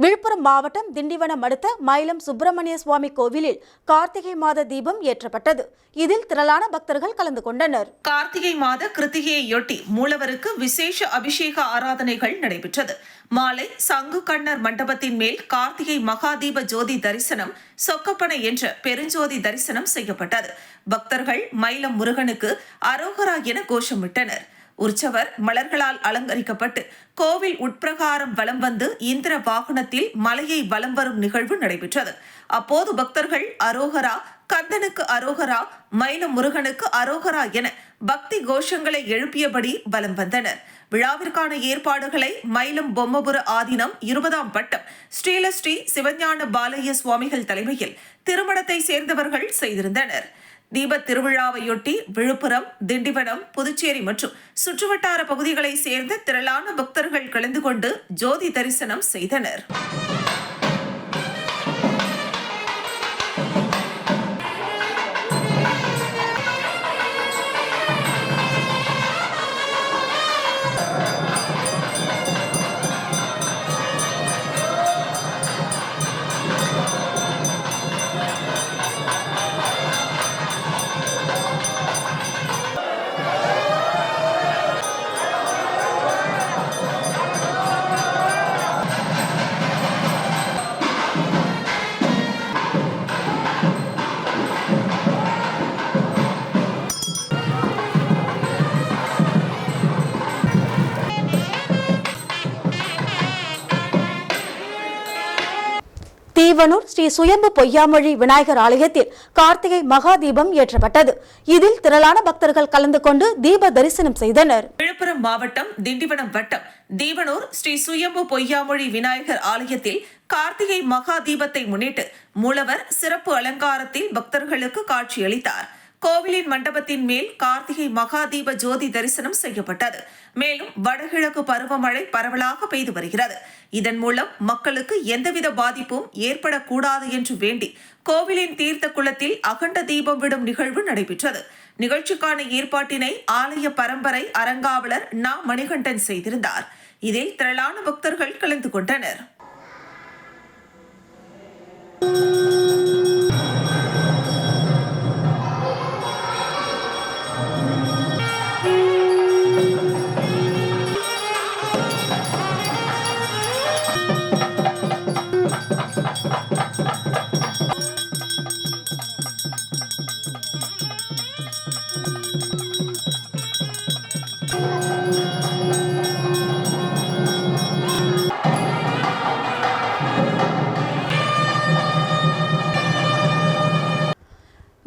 விழுப்புரம் மாவட்டம் திண்டிவனம் அடுத்த மயிலம் சுப்பிரமணிய சுவாமி கோவிலில் கார்த்திகை மாத தீபம் ஏற்றப்பட்டது. இதில் திரளான பக்தர்கள் கலந்து கொண்டனர். கார்த்திகை மாத கிருத்திகையொட்டி மூலவருக்கு விசேஷ அபிஷேக ஆராதனைகள் நடைபெற்றது. மாலை சங்கு கண்ணர் மண்டபத்தின் மேல் கார்த்திகை மகாதீப ஜோதி தரிசனம், சொக்கப்பனை என்ற பெருஞ்சோதி தரிசனம் செய்யப்பட்டது. பக்தர்கள் மயிலம் முருகனுக்கு அரோகரா என கோஷமிட்டனர். உற்சவர் மலர்களால் அலங்கரிக்கப்பட்டு கோவில் உட்பிரகாரம் வலம் வந்து இந்திர வாகனத்தில் மலையை வலம் வரும் நிகழ்வு நடைபெற்றது. அப்போது பக்தர்கள் அரோகரா, கந்தனுக்கு அரோகரா, மயிலம் முருகனுக்கு அரோகரா என பக்தி கோஷங்களை எழுப்பியபடி வலம் வந்தனர். விழாவிற்கான ஏற்பாடுகளை மயிலம் பொம்மபுர ஆதீனம் 20ஆம் பட்டம் ஸ்ரீலஸ்ரீ சிவஞான பாலய்ய சுவாமிகள் தலைமையில் திருமணத்தை சேர்ந்தவர்கள் செய்திருந்தனர். தீப திருவிழாவையொட்டி விழுப்புரம், திண்டிவனம், புதுச்சேரி மற்றும் சுற்றுவட்டார பகுதிகளைச் சேர்ந்த திரளான பக்தர்கள் கலந்து கொண்டு ஜோதி தரிசனம் செய்தனர். தீவனூர் ஸ்ரீ சுயம்பு பொய்யாமொழி விநாயகர் ஆலயத்தில் கார்த்திகை மகாதீபம் ஏற்றப்பட்டது. இதில் திரளான பக்தர்கள் கலந்து கொண்டு தீப தரிசனம் செய்தனர். விழுப்புரம் மாவட்டம் திண்டிவனம் வட்டம் தீவனூர் ஸ்ரீ சுயம்பு பொய்யாமொழி விநாயகர் ஆலயத்தில் கார்த்திகை மகாதீபத்தை முன்னிட்டு மூலவர் சிறப்பு அலங்காரத்தில் பக்தர்களுக்கு காட்சியளித்தார். கோவிலின் மண்டபத்தின் மேல் கார்த்திகை மகாதீப ஜோதி தரிசனம் செய்யப்பட்டது. மேலும் வடகிழக்கு பருவமழை பரவலாக பெய்து வருகிறது. இதன் மூலம் மக்களுக்கு எந்தவித பாதிப்பும் ஏற்படக்கூடாது என்று வேண்டி கோவிலின் தீர்த்த குளத்தில் அகண்ட தீபம் விடும் நிகழ்வு நடைபெற்றது. நிகழ்ச்சிக்கான ஏற்பாட்டினை ஆலய பரம்பரை அரங்காவலர் நா. மணிகண்டன் செய்திருந்தார். இதில் திரளான பக்தர்கள் கலந்து கொண்டனர்.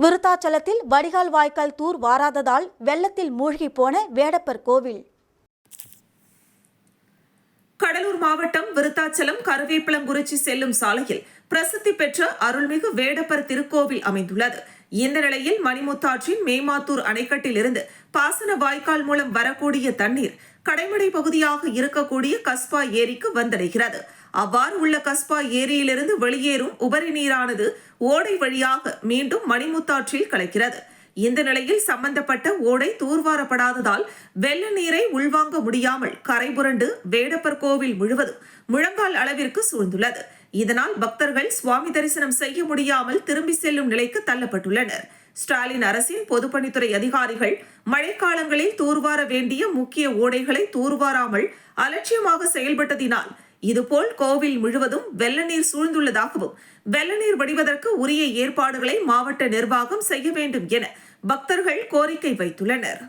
விருத்தாச்சலத்தில் வடிகால் வாய்க்கால் தூர் வாராததால் வெள்ளத்தில் மூழ்கி போன வேடப்பர் கோவில். கடலூர் மாவட்டம் விருத்தாச்சலம் கருவேப்பிலங்குறிச்சி செல்லும் சாலையில் பிரசித்தி பெற்ற அருள்மிகு வேடப்பர் திருக்கோவில் அமைந்துள்ளது. இந்த நிலையில் மணிமுத்தாற்றின் மேமாத்தூர் அணைக்கட்டில் இருந்து பாசன வாய்க்கால் மூலம் வரக்கூடிய தண்ணீர் கடைமடை பகுதியாக இருக்கக்கூடிய கஸ்பா ஏரிக்கு வந்தடைகிறது. அவ்வாறு உள்ள கஸ்பா ஏரியிலிருந்து வெளியேறும் உபரி நீரானது ஓடை வழியாக மீண்டும் மணிமுத்தாற்றில் கலக்கிறது. இந்த நிலையில் சம்பந்தப்பட்ட ஓடை தூர்வாரப்படாததால் வெள்ள நீரை உள்வாங்க முடியாமல் கரைபுரண்டு வேடப்பர் கோவில் முழுவதும் முழங்கால் அளவிற்கு சூழ்ந்துள்ளது. இதனால் பக்தர்கள் சுவாமி தரிசனம் செய்ய முடியாமல் திரும்பி செல்லும் நிலைக்கு தள்ளப்பட்டுள்ளனர். ஸ்டாலின் அரசின் பொதுப்பணித்துறை அதிகாரிகள் மழைக்காலங்களில் தூர்வார வேண்டிய முக்கிய ஓடைகளை தூர்வாராமல் அலட்சியமாக செயல்பட்டதினால் இதுபோல் கோவில் முழுவதும் வெள்ள நீர் சூழ்ந்துள்ளதாகவும் வெள்ள நீர் வடிவதற்கு உரிய ஏற்பாடுகளை மாவட்ட நிர்வாகம் செய்ய வேண்டும் என பக்தர்கள் கோரிக்கை வைத்துள்ளனர்.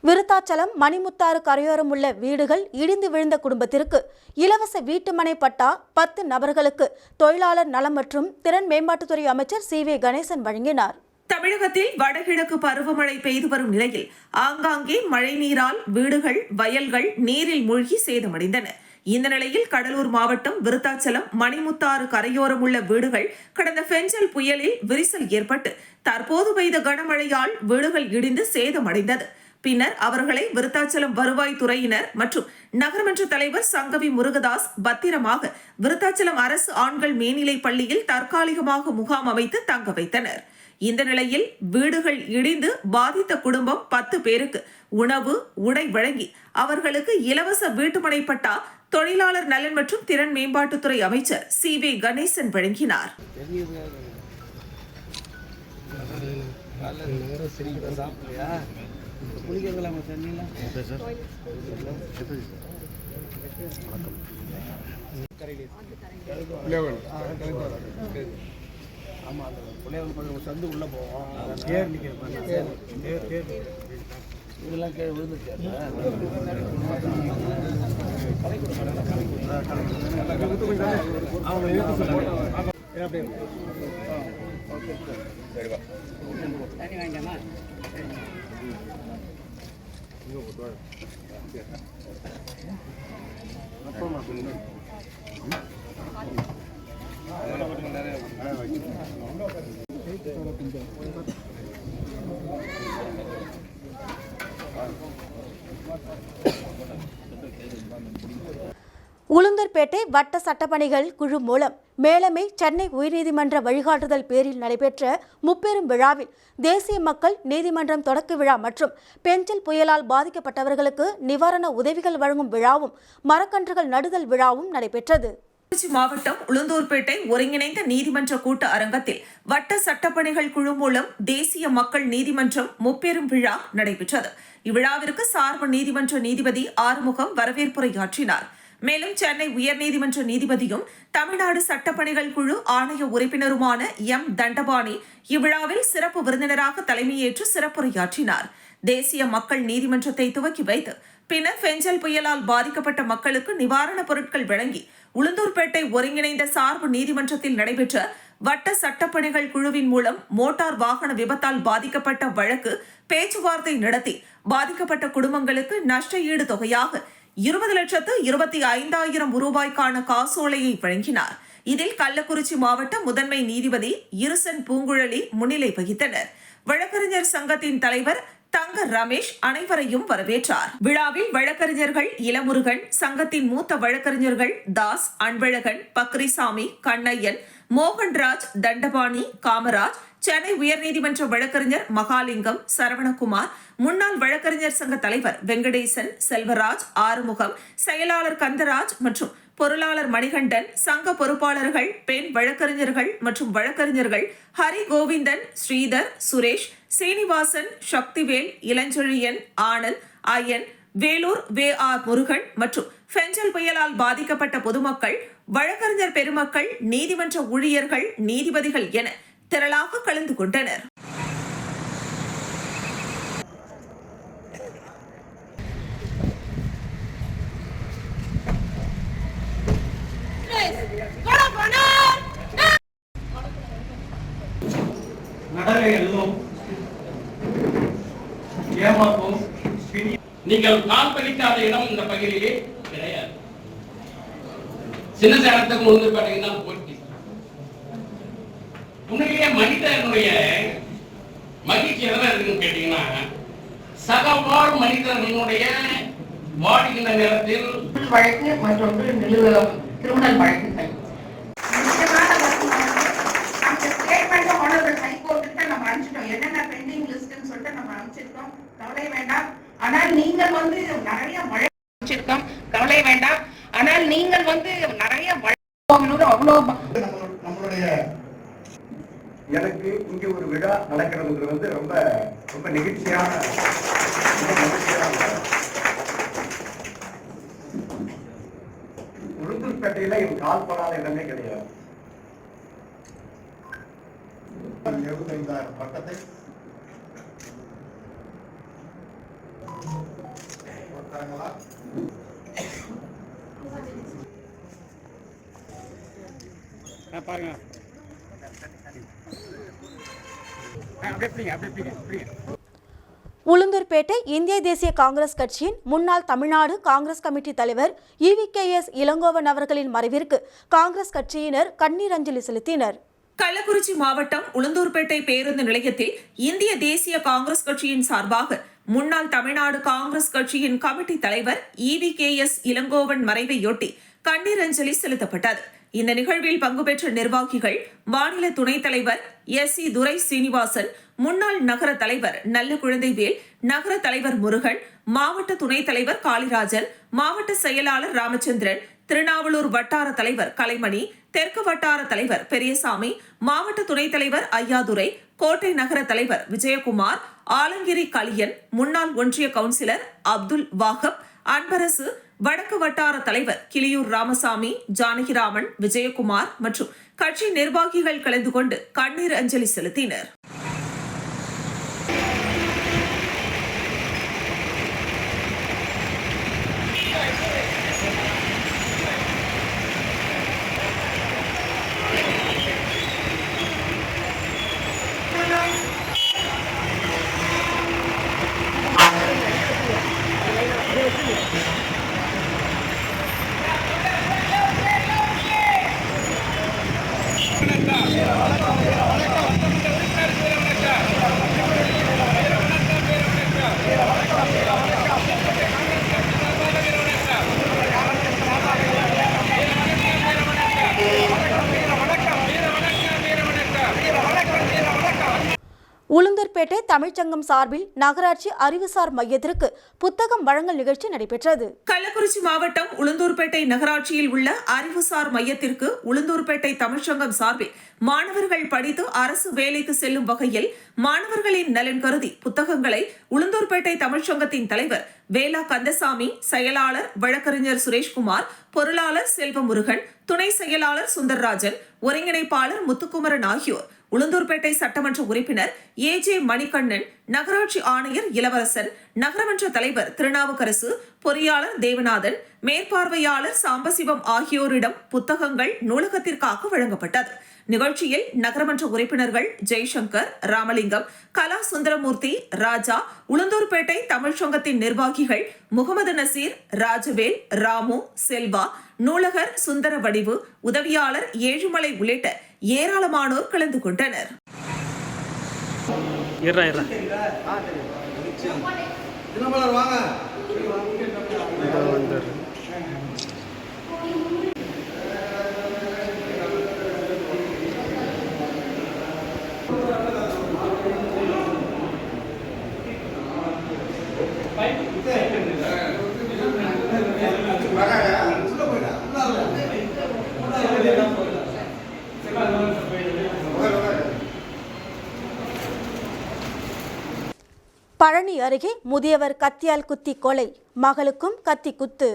விருத்தாச்சலம் மணிமுத்தாறு கரையோரம் உள்ள வீடுகள் இடிந்து விழுந்த குடும்பத்திற்கு இலவச வீட்டுமனை பட்டா 10 நபர்களுக்கு தொழிலாளர் நலம் மற்றும் திறன் மேம்பாட்டுத்துறை அமைச்சர் CV கணேசன் வழங்கினார். தமிழகத்தில் வடகிழக்கு பருவமழை பெய்து வரும் நிலையில் ஆங்காங்கே மழை நீரால் வீடுகள், வயல்கள் நீரில் மூழ்கி சேதமடைந்தன. இந்த நிலையில் கடலூர் மாவட்டம் விருத்தாச்சலம் மணிமுத்தாறு கரையோரம் உள்ள வீடுகள் கடந்த பெஞ்சல் புயலில் விரிசல் ஏற்பட்டு தற்போது பெய்த கனமழையால் வீடுகள் இடிந்து சேதமடைந்தது. பின்னர் அவர்களை விருத்தாச்சலம் வருவாய் துறையினர் மற்றும் நகரமன்ற தலைவர் சங்கவி முருகதாஸ் பத்திரமாக விருத்தாச்சலம் அரசு ஆண்கள் மேல்நிலைப் பள்ளியில் தற்காலிகமாக முகாம் அமைத்து தங்க வைத்தனர். இந்த நிலையில் வீடுகள் இடிந்து பாதித்த குடும்பம் 10 பேருக்கு உணவு, உடை வழங்கி அவர்களுக்கு இலவச வீட்டுமனை பட்டா தொழிலாளர் நலன் மற்றும் திறன் மேம்பாட்டுத்துறை அமைச்சர் CV கணேசன் வழங்கினார். ஆமாம், அந்த பிள்ளைகள் கொஞ்சம் சந்து உள்ளே போவோம். இதெல்லாம் கீழே விழுந்துச்சு. உளுந்தூர்பேட்டை வட்ட சட்டப்பணிகள் குழு மூலம் மேலமை சென்னை உயர்நீதிமன்ற வழிகாட்டுதல் பேரில் நடைபெற்ற முப்பெரும் விழாவில் தேசிய மக்கள் நீதிமன்றம் தொடக்க விழா மற்றும் பெஞ்சல் புயலால் பாதிக்கப்பட்டவர்களுக்கு நிவாரண உதவிகள் வழங்கும் விழாவும் மரக்கன்றுகள் நடுதல் விழாவும் நடைபெற்றது. திருச்சி மாவட்டம் உளுந்தூர்பேட்டை ஒருங்கிணைந்த நீதிமன்ற கூட்ட அரங்கத்தில் வட்ட சட்டப்பணிகள் குழு மூலம் தேசிய மக்கள் நீதிமன்றம் முப்பெரும் விழா நடைபெற்றது. இவ்விழாவிற்கு சார்பு நீதிமன்ற நீதிபதி ஆறுமுகம் வரவேற்புரையாற்றினார். மேலும் சென்னை உயர்நீதிமன்ற நீதிபதியும் தமிழ்நாடு சட்டப்பணிகள் குழு ஆணைய உறுப்பினருமான M. தண்டபாணி இவ்விழாவில் சிறப்பு விருந்தினராக தலைமையேற்று சிறப்புரையாற்றினார். தேசிய மக்கள் நீதிமன்றத்தை துவக்கி வைத்து பின்னர் பெஞ்சல் புயலால் பாதிக்கப்பட்ட மக்களுக்கு நிவாரணப் பொருட்கள் வழங்கி உளுந்தூர்பேட்டை ஒருங்கிணைந்த சார்பு நீதிமன்றத்தில் நடைபெற்ற வட்ட சட்டப்பணிகள் குழுவின் மூலம் மோட்டார் வாகன விபத்தால் பாதிக்கப்பட்ட வழக்கு பேச்சுவார்த்தை நடத்தி பாதிக்கப்பட்ட குடும்பங்களுக்கு நஷ்ட ஈடு தொகையாக 20,25,000 ரூபாய்க்கான காசோலையை வழங்கினார். இதில் கள்ளக்குறிச்சி மாவட்ட முதன்மை நீதிபதி இருசன் பூங்குழலி முன்னிலை வகித்தனர். வழக்கறிஞர் சங்கத்தின் தலைவர் தங்க ரமேஷ் அனைவரையும் வரவேற்றார். விழாவில் வழக்கறிஞர்கள் இளமுருகன், சங்கத்தின் மூத்த வழக்கறிஞர்கள் தாஸ், அன்பழகன், பக்ரிசாமி, கண்ணையன், மோகன்ராஜ், தண்டபாணி, காமராஜ், சென்னை உயர்நீதிமன்ற வழக்கறிஞர் மகாலிங்கம், சரவணகுமார், முன்னாள் வழக்கறிஞர் சங்க தலைவர் வெங்கடேசன், செல்வராஜ், ஆறுமுகம், செயலாளர் கந்தராஜ் மற்றும் பொருளாளர் மணிகண்டன், சங்க பொறுப்பாளர்கள், பெண் வழக்கறிஞர்கள் மற்றும் வழக்கறிஞர்கள் ஹரி கோவிந்தன், ஸ்ரீதர், சுரேஷ், சீனிவாசன், சக்திவேல், இளஞ்செழியன், ஆனந்த், ஐயன், வேலூர் V.R. முருகன் மற்றும் பெஞ்சல் புயலால் பாதிக்கப்பட்ட பொதுமக்கள், வழக்கறிஞர் பெருமக்கள், நீதிமன்ற ஊழியர்கள், நீதிபதிகள் என திரளாக கலந்து கொண்டனர். நீங்கள் கால் பதிக்காத இடம் இந்த பகுதியிலே கிடையாது. சின்ன சேலத்துக்கு முன்பு பார்த்தீங்கன்னா போட்டி உண்மையிலேயே மனிதனுடைய மகிழ்ச்சி எதனா இருக்குன்னு கேட்டீங்கன்னா சக வாழ் மனிதனுடைய வாடுகின்ற நேரத்தில் வழக்கு மற்றொன்று கிரிமினல் வழக்குகள் நம்ம அனுப்பிச்சிட்டோம். என்னென்ன பெண்டிங் லிஸ்ட்னு சொல்லிட்டு நம்ம அனுப்பிச்சிருக்கோம். கவலை வேண்டாம். ஆனால் நீங்கள் வந்து நிறைய மழை அனுப்பிச்சிருக்கோம். கவலை வேண்டாம். ஆனால் நீங்கள் வந்து நிறைய மழை அவ்வளோ நம்மளுடைய எனக்கு இங்க ஒரு விழா நடக்கிறது வந்து ரொம்ப ரொம்ப நெகிழ்ச்சியான உளுந்தூர்பேட்டையில என் கால் படாத இடமே கிடையாது. 75,000 பட்டத்தை பாருங்க அப்படியே உளுந்தூர்பேட்டை இந்திய தேசிய காங்கிரஸ் கட்சியின் முன்னாள் தமிழ்நாடு காங்கிரஸ் கமிட்டி தலைவர் EVKS இளங்கோவன் அவர்களின் மறைவிற்கு காங்கிரஸ் கட்சியினர் கண்ணீர் அஞ்சலி செலுத்தினர். கள்ளக்குறிச்சி மாவட்டம் உளுந்தூர்பேட்டை பேருந்து நிலையத்தில் இந்திய தேசிய காங்கிரஸ் கட்சியின் சார்பாக முன்னாள் தமிழ்நாடு காங்கிரஸ் கட்சியின் கமிட்டி தலைவர் EVKS இளங்கோவன் மறைவையொட்டி கண்ணீர் அஞ்சலி செலுத்தப்பட்டது. இந்த நிகழ்வில் பங்கு பெற்ற நிர்வாகிகள், மாநில துணைத் தலைவர் SC துரை சீனிவாசன், முன்னாள் நகர தலைவர் நல்ல குழந்தைவேல், நகர தலைவர் முருகன், மாவட்ட துணைத் தலைவர் காளிராஜன், மாவட்ட செயலாளர் ராமச்சந்திரன், திருநாவலூர் வட்டார தலைவர் கலைமணி, தெற்கு வட்டார தலைவர் பெரியசாமி, மாவட்ட துணைத் தலைவர் ஐயாதுரை, கோட்டை நகர தலைவர் விஜயகுமார், ஆலங்கிரி கலியன், முன்னாள் ஒன்றிய கவுன்சிலர் அப்துல் வாஹப், அன்பரசு, வடக்கு வட்டார தலைவர் கிளியூர் ராமசாமி, ஜானகிராமன், விஜயகுமார் மற்றும் கட்சி நிர்வாகிகள் கலந்து கொண்டு கண்ணீர் அஞ்சலி செலுத்தினர். உளுந்தூர்பேட்டை தமிழ்ச்சங்கம் சார்பில் நகராட்சி அறிவுசார் மையத்திற்கு புத்தகம் வழங்கல் நிகழ்ச்சி நடைபெற்றது. கள்ளக்குறிச்சி மாவட்டம் உளுந்தூர்பேட்டை நகராட்சியில் உள்ள அறிவுசார் மையத்திற்கு உளுந்தூர்பேட்டை தமிழ்ச்சங்கம் சார்பில் மாணவர்கள் படித்து அரசு வேலைக்கு செல்லும் வகையில் மாணவர்களின் நலன் கருதி புத்தகங்களை உளுந்தூர்பேட்டை தமிழ்ச்சங்கத்தின் தலைவர் வேலா கந்தசாமி, செயலாளர் வழக்கறிஞர் சுரேஷ்குமார், பொருளாளர் செல்வமுருகன், துணை செயலாளர் சுந்தர்ராஜன், ஒருங்கிணைப்பாளர் முத்துக்குமரன் ஆகியோர், உளுந்தூர்பேட்டை சட்டமன்ற உறுப்பினர் AJ மணிகண்ணன், நகராட்சி ஆணையர் இளவரசன், நகரமன்ற தலைவர் திருநாவுக்கரசு, பொறியாளர் தேவநாதன், மேற்பார்வையாளர் சாம்பசிவம் ஆகியோரிடம் புத்தகங்கள் நூலகத்திற்காக வழங்கப்பட்டது. நிகழ்ச்சியில் நகரமன்ற உறுப்பினர்கள் ஜெய்சங்கர், ராமலிங்கம், கலா சுந்தரமூர்த்தி, ராஜா, உளுந்தூர்பேட்டை தமிழ்ச்சங்கத்தின் நிர்வாகிகள் முகமது நசீர், ராஜவேல், ராமு, செல்வா, நூலகர் சுந்தர வடிவு, உதவியாளர் ஏழுமலை உள்ளிட்ட ஏராளமானோர் கலந்து கொண்டனர். பழனி அருகே முதியவர் கத்தியால் குத்தி கொலை, மகளுக்கும் கத்தி குத்து.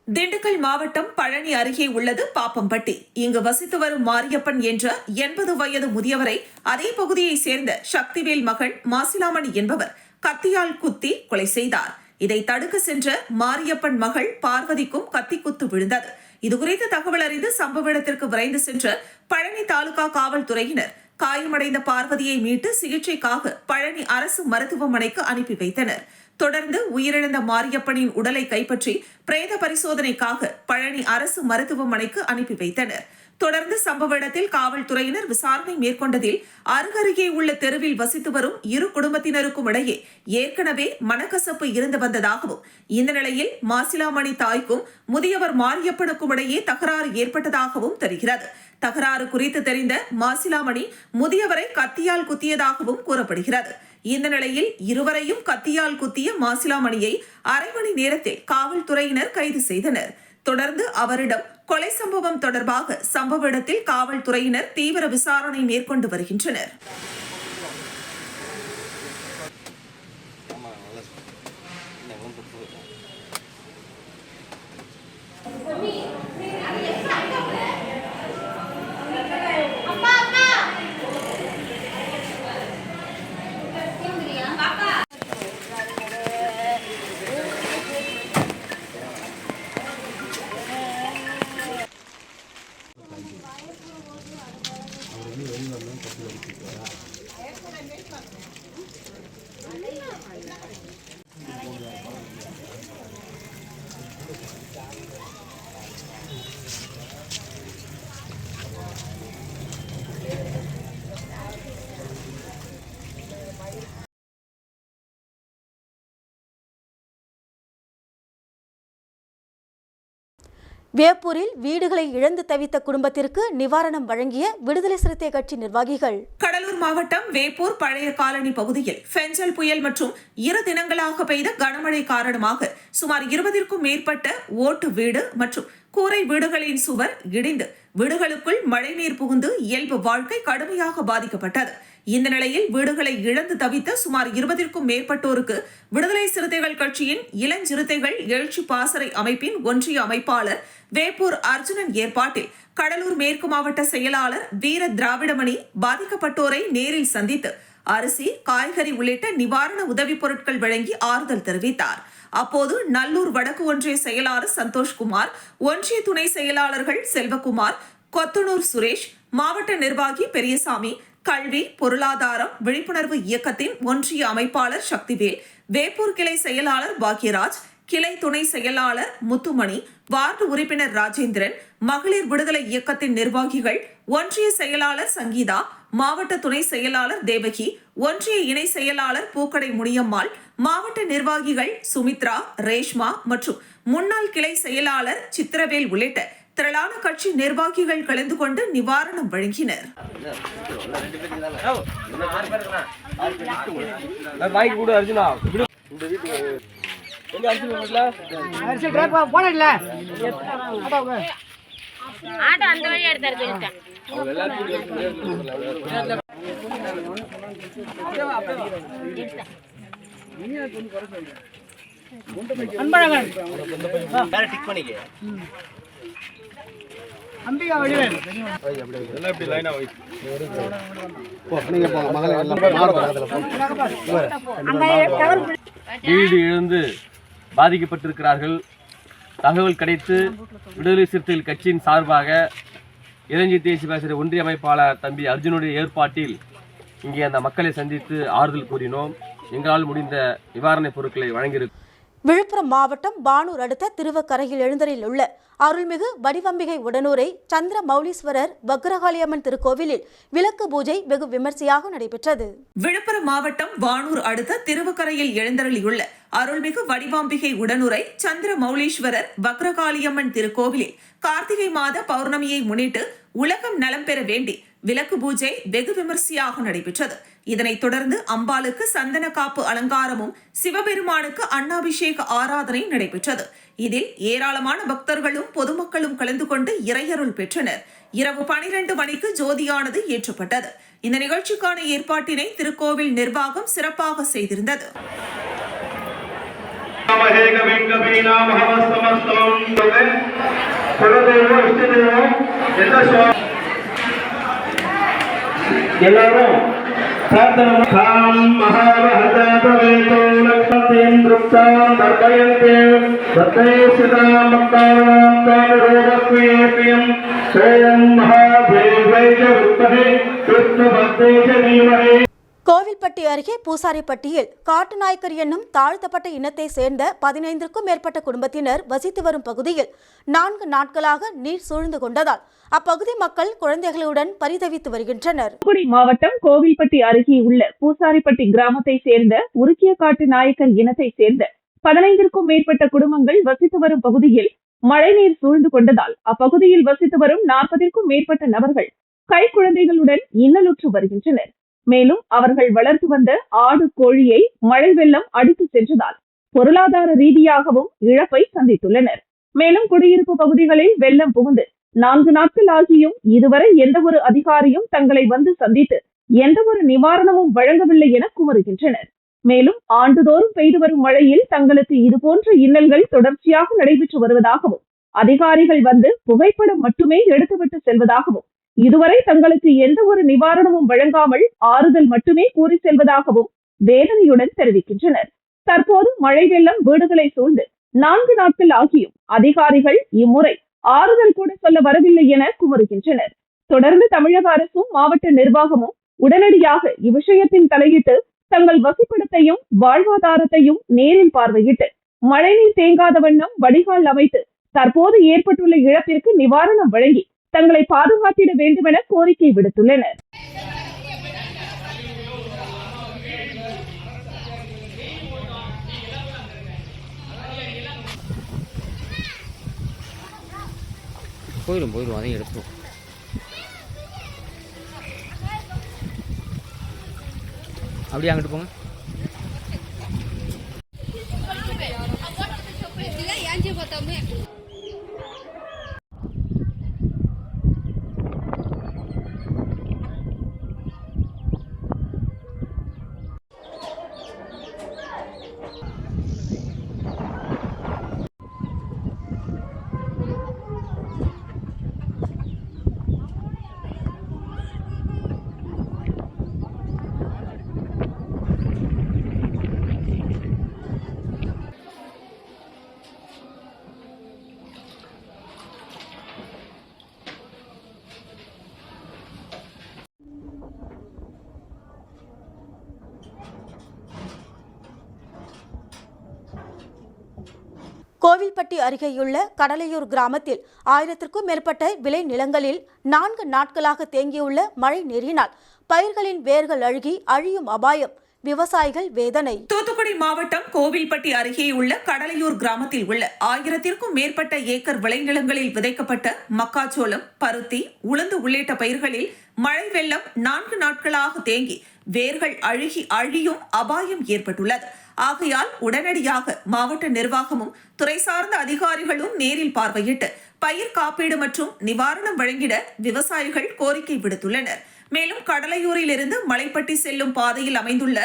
திண்டுக்கல் மாவட்டம் பழனி அருகே உள்ளது பாப்பம்பட்டி. இங்கு வசித்து வரும் மாரியப்பன் என்ற 80 வயது முதியவரை அதே பகுதியைச் சேர்ந்த சக்திவேல் மகன் மாசிலாமணி என்பவர் கத்தியால் குத்தி கொலை செய்தார். இதை தடுக்க சென்ற மாரியப்பன் மகள் பார்வதிக்கும் கத்தி குத்து விழுந்தது. இதுகுறித்து தகவல் அறிந்து சம்பவ இடத்திற்கு விரைந்து சென்ற பழனி தாலுகா காவல்துறையினர் காயமடைந்த பார்வதியை மீட்டு சிகிச்சைக்காக பழனி அரசு மருத்துவமனைக்கு அனுப்பி வைத்தனர். தொடர்ந்து உயிரிழந்த மாரியப்பனின் உடலை கைப்பற்றி பிரேத பரிசோதனைக்காக பழனி அரசு மருத்துவமனைக்கு அனுப்பி வைத்தனர். தொடர்ந்து சம்பவ இடத்தில் காவல்துறையினர் விசாரணை மேற்கொண்டதில் அருகருகே உள்ள தெருவில் வசித்து வரும் இரு குடும்பத்தினருக்கும் இடையே ஏற்கனவே மனக்கசப்பு இருந்து வந்ததாகவும், இந்த நிலையில் மாசிலாமணி தாய்க்கும் முதியவர் மாரியப்பனுக்கும் இடையே தகராறு ஏற்பட்டதாகவும் தெரிகிறது. தகராறு குறித்து தெரிந்த மாசிலாமணி முதியவரை கத்தியால் குத்தியதாகவும் கூறப்படுகிறது. இந்த நிலையில் இருவரையும் கத்தியால் குத்திய மாசிலாமணியை அரை மணி நேரத்தில் காவல்துறையினர் கைது செய்தனர். தொடர்ந்து அவரிடம் கொலை சம்பவம் தொடர்பாக சம்பவ இடத்தில் காவல்துறையினர் தீவிர விசாரணை மேற்கொண்டு வருகின்றனர். வேப்பூரில் வீடுகளை இழந்து தவித்த குடும்பத்திற்கு நிவாரணம் வழங்கிய விடுதலை சிறுத்தை கட்சி நிர்வாகிகள். கடலூர் மாவட்டம் வேப்பூர் பழைய காலனி பகுதியில் பெஞ்சல் புயல் மற்றும் 2 தினங்களாக பெய்த கனமழை காரணமாக சுமார் 20க்கும் மேற்பட்ட ஓட்டு வீடு மற்றும் கூரை வீடுகளின் சுவர் இடிந்து வீடுகளுக்குள் மழைநீர் புகுந்து இயல்பு வாழ்க்கை கடுமையாக பாதிக்கப்பட்டது. இந்த நிலையில் வீடுகளை இழந்து தவித்த சுமார் 20க்கும் மேற்பட்டோருக்கு விடுதலை சிறுத்தைகள் கட்சியின் இளஞ்சிறுத்தைகள் எழுச்சி பாசறை அமைப்பின் ஒன்றிய அமைப்பாளர் வேப்பூர் அர்ஜுனன் ஏற்பாட்டில் கடலூர் மேற்கு மாவட்ட செயலாளர் வீர திராவிடமணி பாதிக்கப்பட்டோரை நேரில் சந்தித்து அரிசி, காய்கறி உள்ளிட்ட நிவாரண உதவிப் பொருட்கள் வழங்கி ஆறுதல் தெரிவித்தார். அப்போது நல்லூர் வடக்கு ஒன்றிய செயலாளர் சந்தோஷ்குமார், ஒன்றிய துணை செயலாளர்கள் செல்வகுமார், கொத்தனூர் சுரேஷ், மாவட்ட நிர்வாகி பெரியசாமி, கல்வி பொருளாதாரம் விழிப்புணர்வு இயக்கத்தின் ஒன்றிய அமைப்பாளர் சக்திவேல், வேப்பூர் கிளை செயலாளர் பாக்யராஜ், கிளை துணை செயலாளர் முத்துமணி, வார்டு உறுப்பினர் ராஜேந்திரன், மகளிர் விடுதலை இயக்கத்தின் நிர்வாகிகள், ஒன்றிய செயலாளர் சங்கீதா, மாவட்ட துணை செயலாளர் தேவகி, ஒன்றிய இணை செயலாளர் பூக்கடை முனியம்மாள், மாவட்ட நிர்வாகிகள் சுமித்ரா, ரேஷ்மா மற்றும் முன்னாள் கிளை செயலாளர் சித்திரவேல் உள்ளிட்ட திரளான கட்சி நிர்வாகிகள் கலந்து கொண்டு நிவாரணம் வழங்கினர். வீடு இழந்து பாதிக்கப்பட்டிருக்கிறார்கள். தகவல் கிடைத்து விடுதலை சிறுத்தைகள் கட்சியின் சார்பாக இளஞ்சி தேசிய பாசறை ஒன்றிய அமைப்பாளர் தம்பி அர்ஜுனுடைய ஏற்பாட்டில் இங்கே அந்த மக்களை சந்தித்து ஆறுதல் கூறினோம். எங்களால் முடிந்த நிவாரணப் பொருட்களை வழங்கியிருக்கிறோம். விழுப்புரம் மாவட்டம் பானூர் அடுத்த திருவக்கரையில் எழுந்தரில் உள்ள அருள்மிகு வடிவம்பிகை உடனூரை சந்திர மௌலீஸ்வரர் வக்ரகாளியம்மன் திருக்கோவிலில் விளக்கு பூஜை வெகு விமர்சையாக நடைபெற்றது. விழுப்புரம் மாவட்டம் வானூர் அடுத்த திருவக்கரையில் எழுந்தருளியுள்ள அருள்மிகு வடிவாம்பிகை உடனுரை சந்திர மௌலீஸ்வரர் வக்ரகாளியம்மன் திருக்கோவிலில் கார்த்திகை மாத பௌர்ணமியை முன்னிட்டு உலகம் நலம் பெற வேண்டி விளக்கு பூஜை வெகு விமர்சையாக நடைபெற்றது. இதனைத் தொடர்ந்து அம்பாளுக்கு சந்தன காப்பு அலங்காரமும் சிவபெருமானுக்கு அன்னாபிஷேக ஆராதனை நடைபெற்றது. இதில் ஏராளமான பக்தர்களும் பொதுமக்களும் கலந்து கொண்டு இறையருள் பெற்றனர். இரவு 12 மணிக்கு ஜோதியானது ஏற்றப்பட்டது. இந்த நிகழ்ச்சிக்கான ஏற்பாட்டினை திருக்கோவில் நிர்வாகம் சிறப்பாக செய்திருந்தது. எல்லாரும் கோவில்பட்டி அருகே பூசாரிப்பட்டியில் காட்டுநாய்க்கர் என்னும் தாழ்த்தப்பட்ட இனத்தை சேர்ந்த 15க்கும் மேற்பட்ட குடும்பத்தினர் வசித்து வரும் பகுதியில் 4 நாட்களாக நீர் சூழ்ந்து கொண்டதால் அப்பகுதி மக்கள் குழந்தைகளுடன் பரிதவித்து வருகின்றனர். தூத்துக்குடி மாவட்டம் கோவில்பட்டி அருகே உள்ள பூசாரிப்பட்டி கிராமத்தை சேர்ந்த உருக்கிய காட்டு நாயக்கர் இனத்தை சேர்ந்த 15க்கும் மேற்பட்ட குடும்பங்கள் வசித்து வரும் பகுதியில் மழைநீர் சூழ்ந்து கொண்டதால் அப்பகுதியில் வசித்து வரும் 40க்கும் மேற்பட்ட நபர்கள் கைக்குழந்தைகளுடன் இன்னலுற்று வருகின்றனர். மேலும் அவர்கள் வளர்த்து வந்த ஆடு, கோழியை மழை வெள்ளம் அடித்து சென்றதால் பொருளாதார ரீதியாகவும் இழப்பை சந்தித்துள்ளனர். மேலும் குடியிருப்பு பகுதிகளில் வெள்ளம் புகுந்து 4 நாட்கள் ஆகியும் இதுவரை எந்த ஒரு அதிகாரியும் தங்களை வந்து சந்தித்து எந்த ஒரு நிவாரணமும் வழங்கவில்லை என குமருகின்றனர். மேலும் ஆண்டுதோறும் பெய்து வரும் மழையில் தங்களுக்கு இதுபோன்ற இன்னல்கள் தொடர்ச்சியாக நடைபெற்று வருவதாகவும் அதிகாரிகள் வந்து புகைப்படம் மட்டுமே எடுத்துவிட்டு செல்வதாகவும் இதுவரை தங்களுக்கு எந்த ஒரு நிவாரணமும் வழங்காமல் ஆறுதல் மட்டுமே கூறி செல்வதாகவும் வேதனையுடன் தெரிவிக்கின்றனர். தற்போது மழை வெள்ளம் வீடுகளை சூழ்ந்து 4 நாட்கள் ஆகியும் அதிகாரிகள் இம்முறை ஆறுதல் கூட சொல்ல வரவில்லை என குமருகின்றனர். தொடர்ந்து தமிழக அரசும் மாவட்ட நிர்வாகமும் உடனடியாக இவ்விஷயத்தில் தலையிட்டு தங்கள் வசிப்பிடத்தையும் வாழ்வாதாரத்தையும் நேரில் பார்வையிட்டு மழைநீர் தேங்காத வண்ணம் வடிகால் அமைத்து தற்போது ஏற்பட்டுள்ள இழப்பிற்கு நிவாரணம் வழங்கி தங்களை பாதுகாத்திட வேண்டும் என கோரிக்கை விடுத்துள்ளனர். போயிடும் அதையும் எடுத்துரும். அப்படியே அங்கிட்டு போங்க. கோவில்பட்டி அருகேயுள்ள கடலையூர் கிராமத்தில் 1000க்கும் மேற்பட்ட விளை நிலங்களில் 4 நாட்களாக தேங்கியுள்ள மழை நீரினால் பயிர்களின் வேர்கள் அழுகி அழியும் அபாயம். விவசாயிகள் வேதனை. தூத்துக்குடி மாவட்டம் கோவில்பட்டி அருகே உள்ள கடலையூர் கிராமத்தில் உள்ள 1000க்கும் மேற்பட்ட ஏக்கர் விளைநிலங்களில் விதைக்கப்பட்ட மக்காச்சோளம், பருத்தி, உளுந்து உள்ளிட்ட பயிர்களில் மழை வெள்ளம் 4 நாட்களாக தேங்கி வேர்கள் அழுகி அழியும் அபாயம் ஏற்பட்டுள்ளது. ஆகையால் உடனடியாக மாவட்ட நிர்வாகமும் துறை சார்ந்த அதிகாரிகளும் நேரில் பார்வையிட்டு பயிர் காப்பீடு மற்றும் நிவாரணம் வழங்கிட விவசாயிகள் கோரிக்கை விடுத்துள்ளனர். மேலும் கடலையூரில் இருந்து மலைப்பட்டி செல்லும் பாதையில் அமைந்துள்ள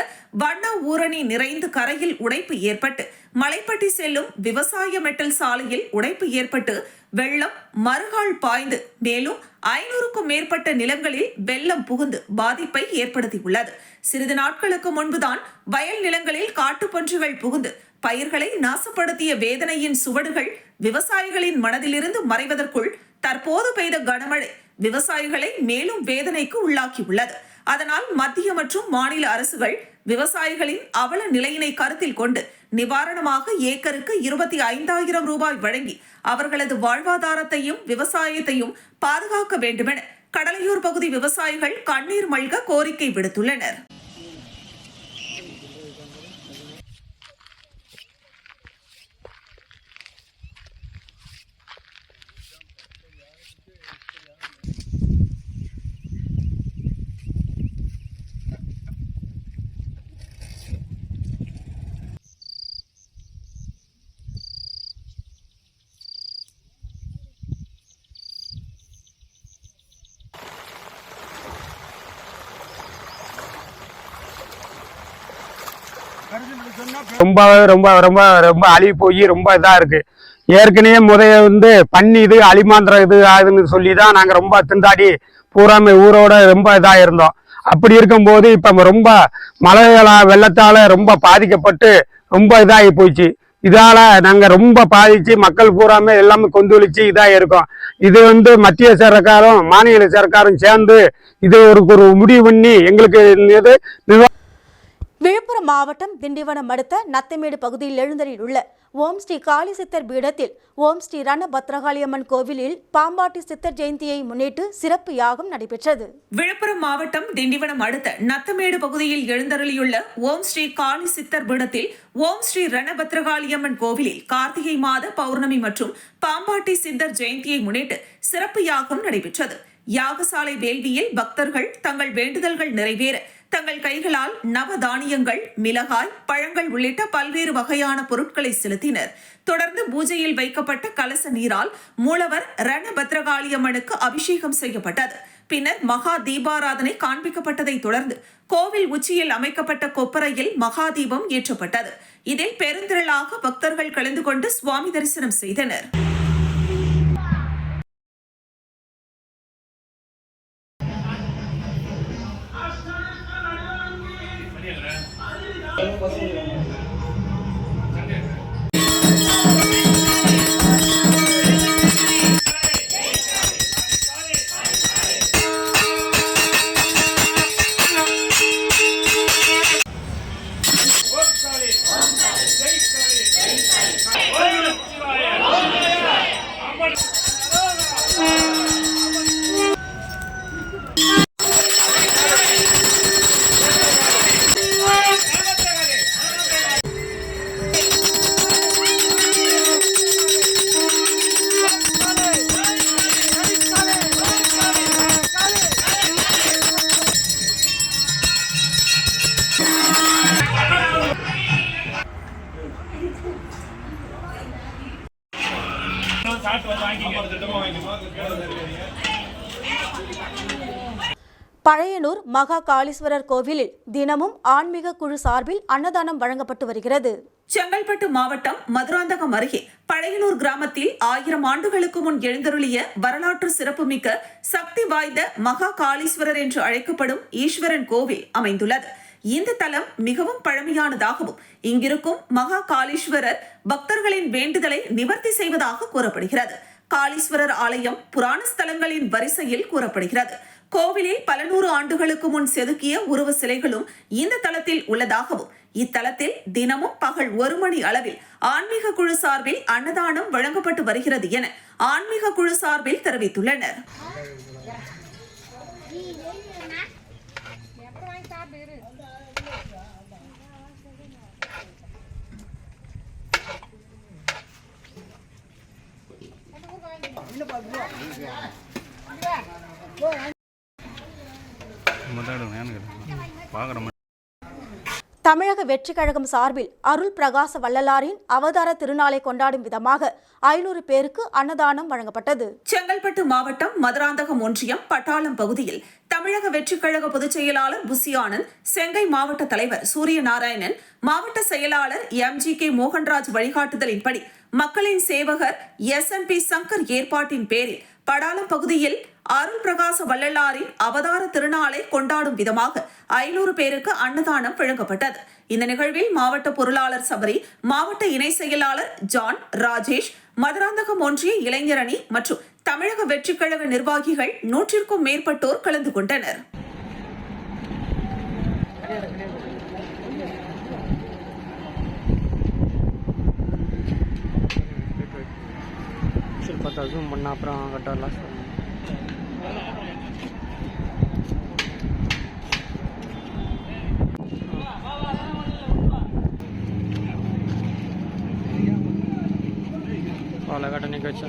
வண்ண ஊரணி நிறைந்து கரையில் உடைப்பு ஏற்பட்டு மலைப்பட்டி செல்லும் விவசாய மெட்டல் சாலையில் உடைப்பு ஏற்பட்டு வெள்ளம் மறுகால் பாய்ந்து மேலும் 500க்கும் மேற்பட்ட நிலங்களில் வெள்ளம் புகுந்து பாதிப்பை ஏற்படுத்தியுள்ளது. சிறிது நாட்களுக்கு முன்புதான் வயல் நிலங்களில் காட்டுப்பன்றிகள் புகுந்து பயிர்களை நாசப்படுத்திய வேதனையின் சுவடுகள் விவசாயிகளின் மனதிலிருந்து மறைவதற்குள் தற்போது பெய்த கனமழை விவசாயிகளை மேலும் வேதனைக்கு உள்ளாக்கியுள்ளது. அதனால் மத்திய மற்றும் மாநில அரசுகள் விவசாயிகளின் அவல நிலையினை கருத்தில் கொண்டு நிவாரணமாக ஏக்கருக்கு 25,000 ரூபாய் வழங்கி அவர்களது வாழ்வாதாரத்தையும் விவசாயத்தையும் பாதுகாக்க வேண்டுமென கடலையூர் பகுதி விவசாயிகள் கண்ணீர் மல்க கோரிக்கை விடுத்துள்ளனர். ரொம்ப ரொம்ப ரொம்ப ரொம்ப அழிவு போய் ரொம்ப இதாக இருக்கு. ஏற்கனவே பண்ணி இது அலிமாந்திரம் இது ஆகுதுன்னு சொல்லி தான் நாங்கள் ரொம்ப திண்டாடி பூராமே ஊரோட ரொம்ப இதாக இருந்தோம். அப்படி இருக்கும்போது இப்போ ரொம்ப மழைகளால் வெள்ளத்தால் ரொம்ப பாதிக்கப்பட்டு ரொம்ப இதாகி போயிடுச்சு. இதால் நாங்கள் ரொம்ப பாதித்து மக்கள் பூராமே எல்லாமே கொந்தளிச்சு இதாக இருக்கோம். இது மத்திய சர்க்காரும் மாநில சர்க்காரும் சேர்ந்து இது ஒரு முடிவு பண்ணி எங்களுக்கு இது விழுப்புரம் மாவட்டம் திண்டிவனம் அடுத்த நத்தமேடு பகுதியில் எழுந்தரில் உள்ள ஓம் ஸ்ரீ காளி சித்தர் பீடத்தில் ஓம் ஸ்ரீ ரணபத்ரகாளியம்மன் கோவிலில் பாம்பாட்டி சித்தர் ஜெயந்தியை முன்னிட்டு சிறப்பு யாகம் நடைபெற்றது. விழுப்புரம் மாவட்டம் திண்டிவனம் அடுத்த நத்தமேடு பகுதியில் எழுந்தருளியுள்ள ஓம் ஸ்ரீ காளி சித்தர் பீடத்தில் ஓம் ஸ்ரீ ரணபத்ரகாளியம்மன் கோவிலில் கார்த்திகை மாத பௌர்ணமி மற்றும் பாம்பாட்டி சித்தர் ஜெயந்தியை முன்னிட்டு சிறப்பு யாகம் நடைபெற்றது. யாகசாலை வேள்வியில் பக்தர்கள் தங்கள் வேண்டுதல்கள் நிறைவேற தங்கள் கைகளால் நவதானியங்கள், மிளகாய், பழங்கள் உள்ளிட்ட பல்வேறு வகையான பொருட்களை செலுத்தினர். தொடர்ந்து பூஜையில் வைக்கப்பட்ட கலச நீரால் மூலவர் ரணபத்ரகாளியம்மனுக்கு அபிஷேகம் செய்யப்பட்டது. பின்னர் மகா தீபாராதனை காண்பிக்கப்பட்டதை தொடர்ந்து கோவில் உச்சியில் அமைக்கப்பட்ட கொப்பரையில் மகா தீபம் ஏற்றப்பட்டது. இதில் பெருந்திரளாக பக்தர்கள் கலந்து கொண்டு சுவாமி தரிசனம் செய்தனர். பழையனூர் மகா காளீஸ்வரர் கோவிலில் தினமும் ஆன்மீக குழு சார்பில் அன்னதானம் வழங்கப்பட்டு வருகிறது. செங்கல்பட்டு மாவட்டம் மதுராந்தகம் அருகே பழையனூர் கிராமத்தில் 1000 ஆண்டுகளுக்கு முன் எழுந்தருளிய வரலாற்று சிறப்புமிக்க சக்தி வாய்ந்த மகா காளீஸ்வரர் என்று அழைக்கப்படும் ஈஸ்வரன் கோவில் அமைந்துள்ளது. இந்த தலம் மிகவும் பழமையானதாகவும் இங்கிருக்கும் மகா காளீஸ்வரர் பக்தர்களின் வேண்டுதலை நிவர்த்தி செய்வதாக கூறப்படுகிறது. காளீஸ்வரர் ஆலயம் புராண ஸ்தலங்களின் வரிசையில் கூறப்படுகிறது. கோவிலில் பல நூறு ஆண்டுகளுக்கு முன் செதுக்கிய உருவ சிலைகளும் இந்த தலத்தில் உள்ளதாகவும் இத்தலத்தில் தினமும் பகல் 1 மணி அளவில் ஆன்மீக குழு சார்பில் அன்னதானம் வழங்கப்பட்டு வருகிறது என ஆன்மீக குழு சார்பில் தெரிவித்துள்ளனர். தமிழக வெற்றிக் கழகம் சார்பில் அருள் பிரகாச வள்ளலாரின் அவதார திருநாளை கொண்டாடும் விதமாக 500 பேருக்கு அன்னதானம் வழங்கப்பட்டது. செங்கல்பட்டு மாவட்டம் மதுராந்தகம் ஒன்றியம் பட்டாளம் பகுதியில் தமிழக வெற்றிக் கழக பொதுச் செயலாளர் புசி ஆனந்த், செங்கை மாவட்ட தலைவர் சூரியநாராயணன், மாவட்ட செயலாளர் MGK மோகன்ராஜ் வழிகாட்டுதலின்படி மக்களின் சேவகர் SNP சங்கர் ஏற்பாட்டின் பேரில் படாலம் பகுதியில் அருள் பிரகாச வள்ளலாரின் அவதார திருநாளை கொண்டாடும் விதமாக 500 பேருக்கு அன்னதானம் வழங்கப்பட்டது. இந்த நிகழ்வில் மாவட்ட பொருளாளர் சபரி, மாவட்ட இணை செயலாளர் ஜான், ராஜேஷ், மதுராந்தகம் ஒன்றிய இளைஞரணி மற்றும் தமிழக வெற்றிக் கழக நிர்வாகிகள் 100க்கும் மேற்பட்டோர் கலந்து கொண்டனர். ஜூம் பண்ண அப்புறம் கட்டலாம். கட்ட நிக்க வச்சா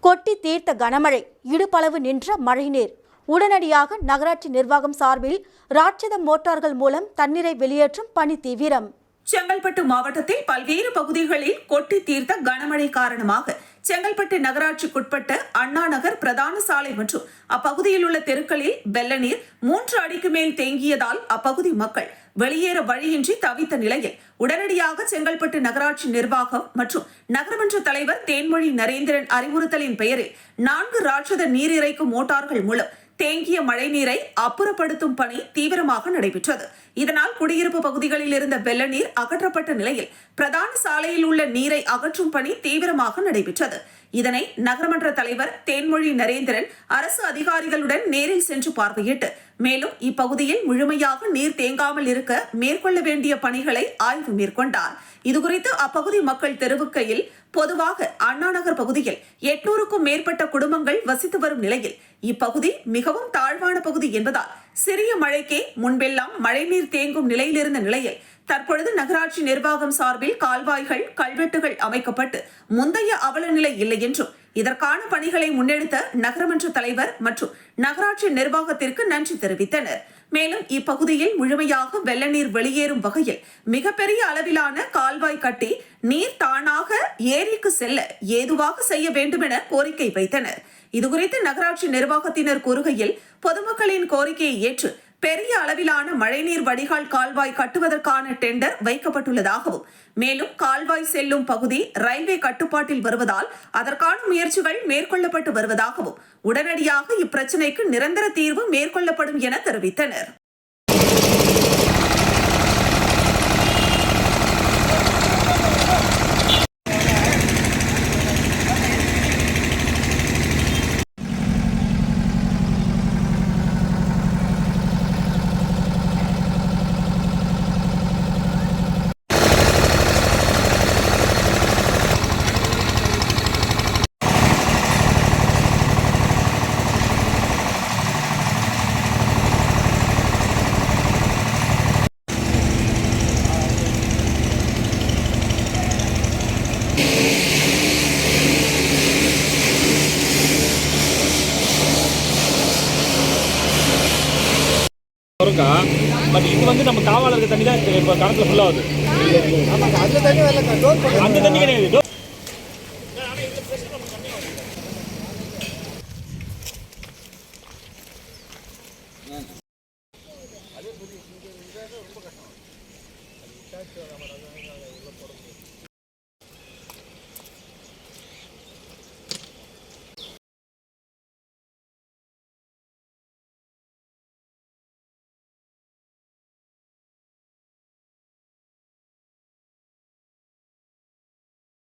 கொட்டி தீர்த்த கனமழை, இடுப்பளவு நின்ற மழைநீர். உடனடியாக நகராட்சி நிர்வாகம் சார்பில் ராட்சத மோட்டார்கள் மூலம் தண்ணீரை வெளியேற்றும் பணி தீவிரம். செங்கல்பட்டு மாவட்டத்தில் பல்வேறு பகுதிகளில் கொட்டி தீர்த்த கனமழை காரணமாக செங்கல்பட்டு நகராட்சிக்குட்பட்ட அண்ணா நகர் பிரதான சாலை மற்றும் அப்பகுதியில் உள்ள தெருக்களில் வெள்ள நீர் 3 அடிக்கு மேல் தேங்கியதால் அப்பகுதி மக்கள் வெளியேற வழியின்றி தவித்த நிலையில் உடனடியாக செங்கல்பட்டு நகராட்சி நிர்வாகம் மற்றும் நகரமன்ற தலைவர் தேன்மொழி நரேந்திரன் அறிவுறுத்தலின் பெயரில் 4 ராட்சத நீர் இறைக்கும் மோட்டார்கள் மூலம் தேங்கிய மழைநீரை அப்புறப்படுத்தும் பணி தீவிரமாக நடைபெற்றது. இதனால் குடியிருப்பு பகுதிகளில் இருந்த வெள்ள நீர் அகற்றப்பட்ட நிலையில் பிரதான சாலையில் உள்ள நீரை அகற்றும் பணி தீவிரமாக நடைபெற்றது. இதனை நகரமன்ற தலைவர் தேன்மொழி நரேந்திரன் அரசு அதிகாரிகளுடன் நேரில் சென்று பார்வையிட்டு மேலும் இப்பகுதியில் முழுமையாக நீர் தேங்காமல் இருக்க மேற்கொள்ள வேண்டிய பணிகளை ஆய்வு மேற்கொண்டார். இதுகுறித்து அப்பகுதி மக்கள் தெரிவிக்கையில், பொதுவாக அண்ணாநகர் பகுதியில் 800க்கும் மேற்பட்ட குடும்பங்கள் வசித்து வரும் நிலையில் இப்பகுதி மிகவும் தாழ்வான பகுதி என்பதால் சிறிய மழைக்கே முன்பெல்லாம் மழைநீர் தேங்கும் நிலையிலிருந்த நிலையில் தற்பொழுது நகராட்சி நிர்வாகம் சார்பில் கால்வாய்கள், கல்வெட்டுகள் அமைக்கப்பட்டு முந்தைய அவல நிலை இல்லை என்றும் இதற்கான பணிகளை முன்னெடுத்த நகரமன்ற தலைவர் மற்றும் நகராட்சி நிர்வாகத்திற்கு நன்றி தெரிவித்தனர். மேலும் இப்பகுதியில் முழுமையாக வெள்ள நீர் வெளியேறும் வகையில் மிகப்பெரிய அளவிலான கால்வாய் கட்டி நீர் தானாக ஏரிக்கு செல்ல ஏதுவாக செய்ய வேண்டும் என கோரிக்கை வைத்தனர். இதுகுறித்து நகராட்சி நிர்வாகத்தினர் கூறுகையில், பொதுமக்களின் கோரிக்கையை ஏற்று பெரிய அளவிலான மழைநீர் வடிகால் கால்வாய் கட்டுவதற்கான டெண்டர் வைக்கப்பட்டுள்ளதாகவும் மேலும் கால்வாய் செல்லும் பகுதி ரயில்வே கட்டுப்பாட்டில் வருவதால் அதற்கான முயற்சிகள் மேற்கொள்ளப்பட்டு வருவதாகவும் உடனடியாக இப்பிரச்சினைக்கு நிரந்தர தீர்வு மேற்கொள்ளப்படும் என தெரிவித்தனர். வரும்க்கா. பட் இது வந்து நம்ம காவாளருக்கு தண்ணி தான் இப்போ கணக்கில் ஃபுல்லாகுது. அந்த தண்ணி கிடையாது.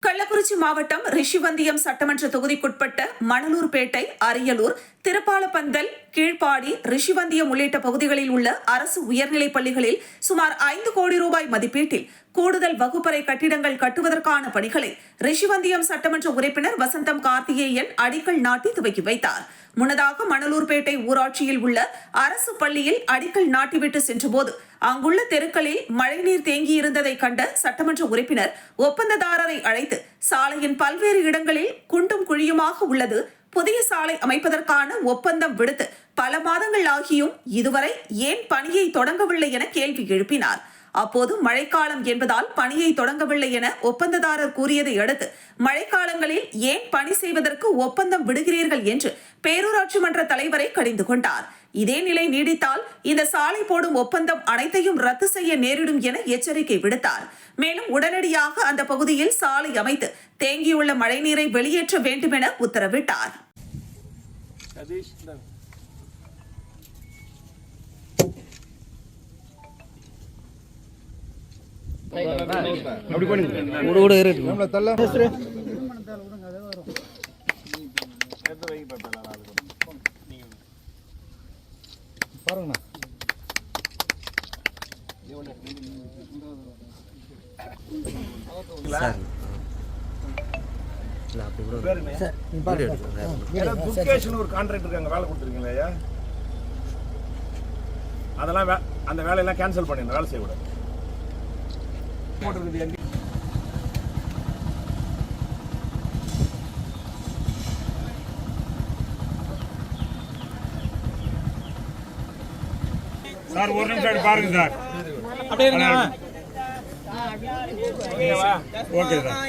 கள்ளக்குறிச்சி மாவட்டம் ரிஷிவந்தியம் சட்டமன்ற தொகுதிக்குட்பட்ட மணலூர்பேட்டை, அரியலூர், திருப்பாலப்பந்தல், கீழ்ப்பாடி, ரிஷிவந்தியம் உள்ளிட்ட பகுதிகளில் உள்ள அரசு உயர்நிலைப் பள்ளிகளில் சுமார் 5 கோடி ரூபாய் மதிப்பீட்டில் கூடுதல் வகுப்பறை கட்டிடங்கள் கட்டுவதற்கான பணிகளை ரிஷிவந்தியம் சட்டமன்ற உறுப்பினர் வசந்தம் கார்த்திகேயன் அடிக்கல் நாட்டி துவக்கி வைத்தார். முன்னதாக மணலூர்பேட்டை ஊராட்சியில் உள்ள அரசு பள்ளியில் அடிக்கல் நாட்டிவிட்டு சென்றபோது அங்குள்ள தெருக்களில் மழைநீர் தேங்கியிருந்ததை கண்ட சட்டமன்ற உறுப்பினர் ஒப்பந்ததாரரை அழைத்து சாலையின் பல்வேறு இடங்களில் குண்டும் குழியுமாக உள்ளது, புதிய சாலை அமைப்பதற்கான ஒப்பந்தம் விடுத்து பல மாதங்கள் ஆகியும் இதுவரை ஏன் பணியை தொடங்கவில்லை என கேள்வி எழுப்பினார். அப்போது மழைக்காலம் என்பதால் பணியை தொடங்கவில்லை என ஒப்பந்ததாரர் கூறியதை அடுத்து மழைக்காலங்களில் ஏன் பணி செய்வதற்கு ஒப்பந்தம் விடுகிறீர்கள் என்று பேரூராட்சி மன்ற தலைவரை கடிந்து கொண்டார். இதே நிலை நீடித்தால் இந்த சாலை போடும் ஒப்பந்தம் அனைத்தையும் ரத்து செய்ய நேரிடும் என எச்சரிக்கை விடுத்தார். மேலும் உடனடியாக அந்த பகுதியில் சாலை அமைத்து தேங்கியுள்ள மழைநீரை வெளியேற்ற வேண்டும் என உத்தரவிட்டார். ஒரு கான்ட்ராக்ட் இருக்காங்க, வேலை கொடுத்துருக்கீங்களா? அதெல்லாம் அந்த வேலையெல்லாம் கேன்சல் பண்ணிடுங்க, வேலை செய்யக்கூடாது. சார் ஒரு நிமிஷம் பாருங்க சார். Okay sir.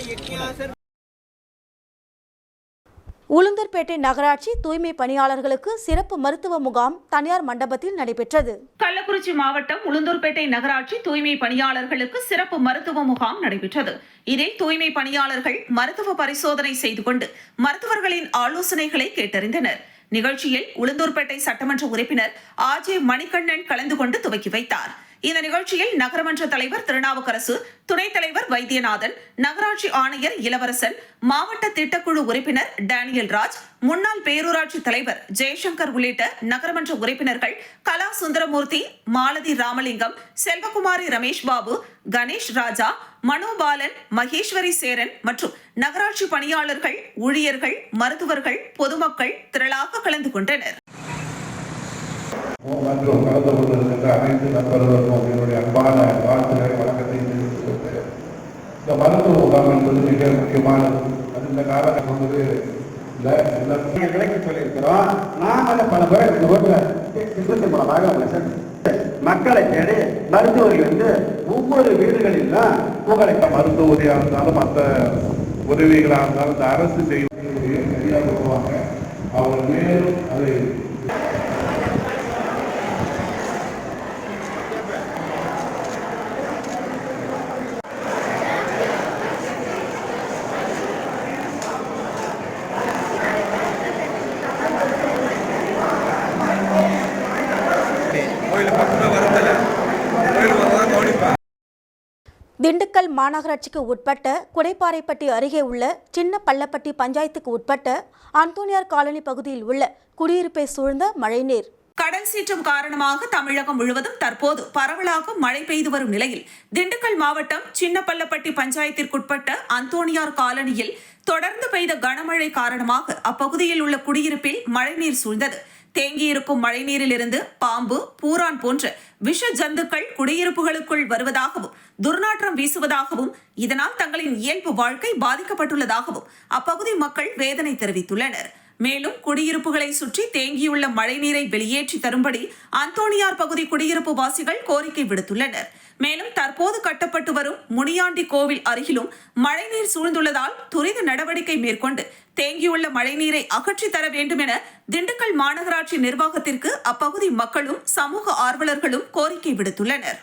உளுந்தூர்பேட்டை நகராட்சி தூய்மை பணியாளர்களுக்கு சிறப்பு மருத்துவ முகாம் தனியார் மண்டபத்தில் நடைபெற்றது. கள்ளக்குறிச்சி மாவட்டம் உளுந்தூர்பேட்டை நகராட்சி தூய்மை பணியாளர்களுக்கு சிறப்பு மருத்துவ முகாம் நடைபெற்றது. இதில் தூய்மை பணியாளர்கள் மருத்துவ பரிசோதனை செய்து கொண்டு மருத்துவர்களின் ஆலோசனைகளை கேட்டறிந்தனர். நிகழ்ச்சியில் உளுந்தூர்பேட்டை சட்டமன்ற உறுப்பினர் ஆஜே மணிகண்ணன் கலந்து கொண்டு துவக்கி வைத்தார். இந்த நிகழ்ச்சியில் நகரமன்ற தலைவர் திருநாவுக்கரசு, துணைத் தலைவர் வைத்தியநாதன், நகராட்சி ஆணையர் இளவரசன், மாவட்ட திட்டக்குழு உறுப்பினர் டேனியல் ராஜ், முன்னாள் பேரூராட்சி தலைவர் ஜெயசங்கர் உள்ளிட்ட நகரமன்ற உறுப்பினர்கள் கலா சுந்தரமூர்த்தி, மாலதி ராமலிங்கம், செல்வகுமாரி ரமேஷ் பாபு, கணேஷ் ராஜா, மனோபாலன், மகேஸ்வரி சேரன் மற்றும் நகராட்சி பணியாளர்கள், ஊழியர்கள், மருத்துவர்கள், பொதுமக்கள் திரளாக கலந்து கொண்டனர். மற்றும் கலந்து கொண்டிருக்கின்ற அனைத்து நண்பர்களுக்கும் என்னுடைய அன்பான வாழ்த்துக்களை வணக்கத்தை தெரிவித்துக் கொண்டு, இந்த மருத்துவ முகாம் என்பது மிக முக்கியமானது. அது இந்த காலகட்டம் விலைக்கு சொல்லியிருக்கிறோம். நாம் அதை பல பேர் இந்த ரோட்டில் மூலமாக மக்களை தேடி மருத்துவர்கள் ஒவ்வொரு வீடுகளிலும் உங்களுக்கு மருத்துவ உதவியாக இருந்தாலும் மற்ற உதவிகளாக இருந்தாலும் இந்த அரசு செய்ய சரியாக வருவாங்க. அவங்க மேலும் அதை திண்டுக்கல் மாநகராட்சிக்கு உட்பட்ட குடைப்பாறைப்பட்டி அருகே உள்ள சின்ன பள்ளப்பட்டி பஞ்சாயத்துக்கு உட்பட்ட அந்தோனியார் காலனி பகுதியில் உள்ள குடியிருப்பை சூழ்ந்த மழைநீர். கடல் சீற்றம் காரணமாக தமிழகம் முழுவதும் தற்போது பரவலாக மழை பெய்து வரும் நிலையில் திண்டுக்கல் மாவட்டம் சின்னப்பள்ளப்பட்டி பஞ்சாயத்திற்குட்பட்ட அந்தோனியார் காலனியில் தொடர்ந்து பெய்த கனமழை காரணமாக அப்பகுதியில் உள்ள குடியிருப்பில் மழைநீர் சூழ்ந்தது. தேங்கியிருக்கும் மழைநீரிலிருந்து பாம்பு, பூரான் போன்ற விஷ ஜந்துக்கள் குடியிருப்புகளுக்குள் வருவதாகவும் துர்நாற்றம் வீசுவதாகவும் இதனால் தங்களின் இயல்பு வாழ்க்கை பாதிக்கப்பட்டுள்ளதாகவும் அப்பகுதி மக்கள் வேதனை தெரிவித்துள்ளனர். மேலும் குடியிருப்புகளை சுற்றி தேங்கியுள்ள மழைநீரை வெளியேற்றி தரும்படி அந்தோனியார் பகுதி குடியிருப்பு வாசிகள் கோரிக்கை விடுத்துள்ளனர். மேலும் தற்போது கட்டப்பட்டு வரும் முனியாண்டி கோவில் அருகிலும் மழைநீர் சூழ்ந்துள்ளதால் துரித நடவடிக்கை மேற்கொண்டு தேங்கியுள்ள மழைநீரை அகற்றித் தர வேண்டும் என திண்டுக்கல் மாநகராட்சி நிர்வாகத்திற்கு அப்பகுதி மக்களும் சமூக ஆர்வலர்களும் கோரிக்கை விடுத்துள்ளனர்.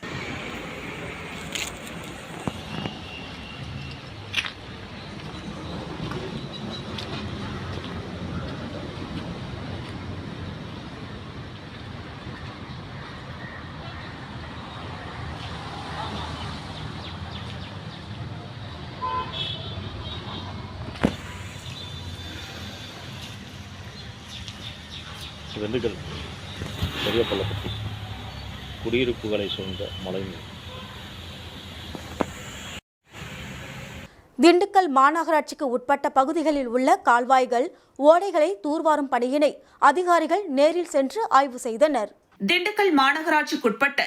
திண்டுக்கல் பெரியபள்ளப்பட்டி குடியிருப்புகளை சூழ்ந்த மலைநீர். திண்டுக்கல் மாநகராட்சிக்கு உட்பட்ட பகுதிகளில் உள்ள கால்வாய்கள், ஓடைகளை தூர்வாரும் பணியினை அதிகாரிகள் நேரில் சென்று ஆய்வு செய்தனர். திண்டுக்கல் மாநகராட்சிக்குட்பட்ட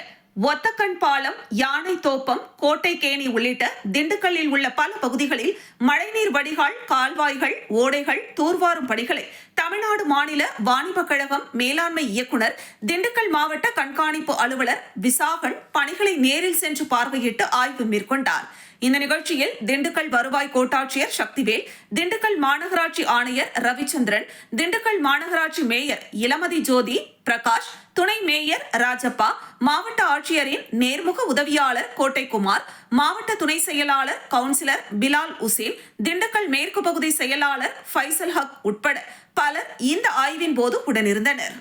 ஒத்தக்கண் பாலம், யானை தோப்பம், கோட்டைக்கேணி உள்ளிட்ட திண்டுக்கல்லில் உள்ள பல பகுதிகளில் மழைநீர் வடிகால், கால்வாய்கள், ஓடைகள் தூர்வாரும் பணிகளை தமிழ்நாடு மாநில வாணிப கழகம் மேலாண்மை இயக்குனர், திண்டுக்கல் மாவட்ட கண்காணிப்பு அலுவலர் விசாகன் பணிகளை நேரில் சென்று பார்வையிட்டு ஆய்வு மேற்கொண்டார். இந்த நிகழ்ச்சியில் திண்டுக்கல் வருவாய் கோட்டாட்சியர் சக்திவேல், திண்டுக்கல் மாநகராட்சி ஆணையர் ரவிச்சந்திரன், திண்டுக்கல் மாநகராட்சி மேயர் இளமதி ஜோதி பிரகாஷ், துணை மேயர் ராஜப்பா, மாவட்ட ஆட்சியரின் நேர்முக உதவியாளர் கோட்டைக்குமார், மாவட்ட துணை செயலாளர் கவுன்சிலர் பிலால் உசேன், திண்டுக்கல் மேற்கு பகுதி செயலாளர் ஃபைசல் ஹக் உட்பட பலர் இந்த ஆய்வின் போது உடனிருந்தனர்.